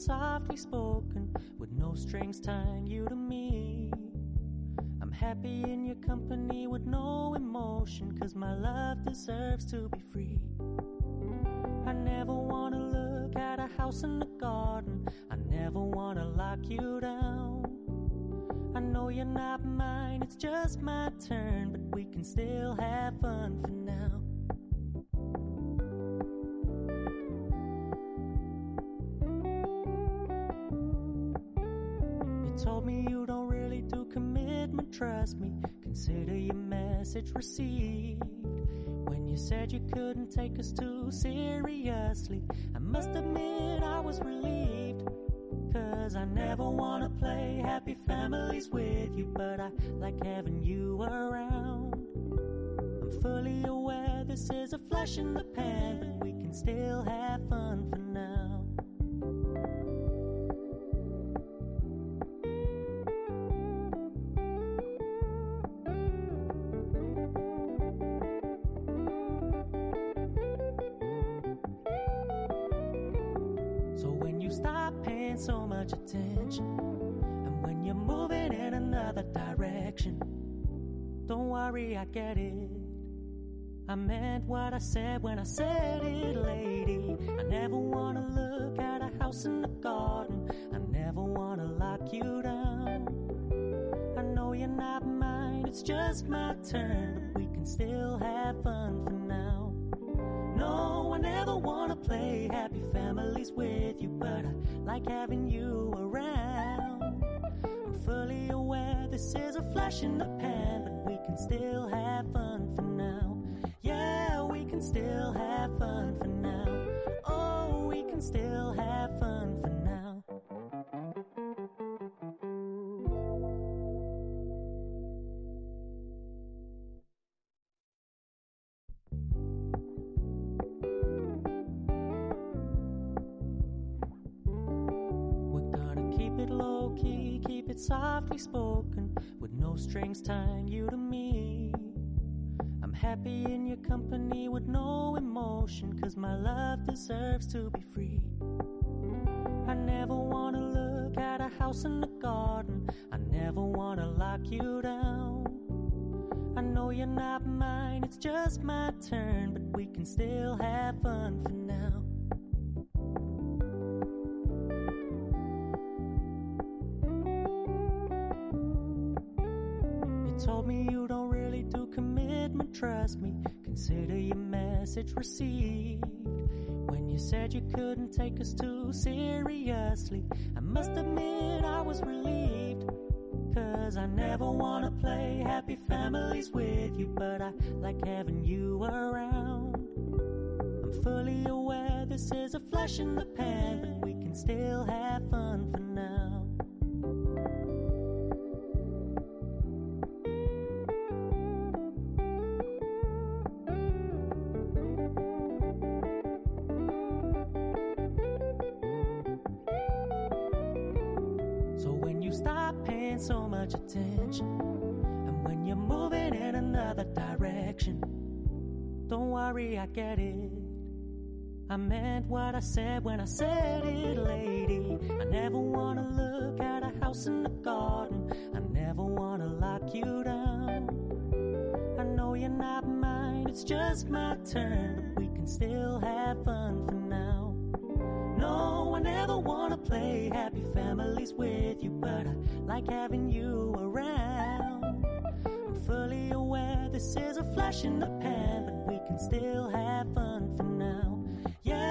softly spoken, with no strings tying you to me. I'm happy in your company with no emotion, 'cause my love deserves to be free. I never wanna look at a house in the garden, I never wanna lock you down. I know you're not mine, it's just my turn, but we can still have fun for now. You told me you don't really do commitment, trust me, consider your message received. When you said you couldn't take us too seriously, I must admit I was relieved. 'Cause I never wanna play happy families with you, but I like having you around. I'm fully aware this is a flash in the pan, but we can still have fun for now. So when you stop paying so much attention, and when you're moving in another direction, don't worry, I get it. I meant what I said when I said it, lady. I never wanna look at a house in the garden, I never wanna lock you down. I know you're not mine, it's just my turn, but we can still have fun for now. No, I never wanna play happy families with you, but I like having you around. I'm fully aware this is a flash in the pan, but we can still have fun for now. Yeah, we can still have fun for now. Oh, we can still have fun for now. Keep it low-key, keep it softly spoken, with no strings tying you to me. I'm happy in your company with no emotion, 'cause my love deserves to be free. I never wanna look at a house in the garden, I never wanna lock you down. I know you're not mine, it's just my turn, but we can still have fun for now. Told me you don't really do commitment, trust me, consider your message received. When you said you couldn't take us too seriously, I must admit I was relieved. 'Cause I never wanna play happy families with you, but I like having you around. I'm fully aware this is a flash in the pan, but we can still have fun for now. So when you stop paying so much attention, and when you're moving in another direction, don't worry, I get it. I meant what I said when I said it, lady. I never wanna look at a house in the garden, I never wanna lock you down. I know you're not mine, it's just my turn, but we can still have fun for now. No, I never wanna play happy families with you, but I like having you around. I'm fully aware this is a flash in the pan, but we can still have fun for now. Yeah.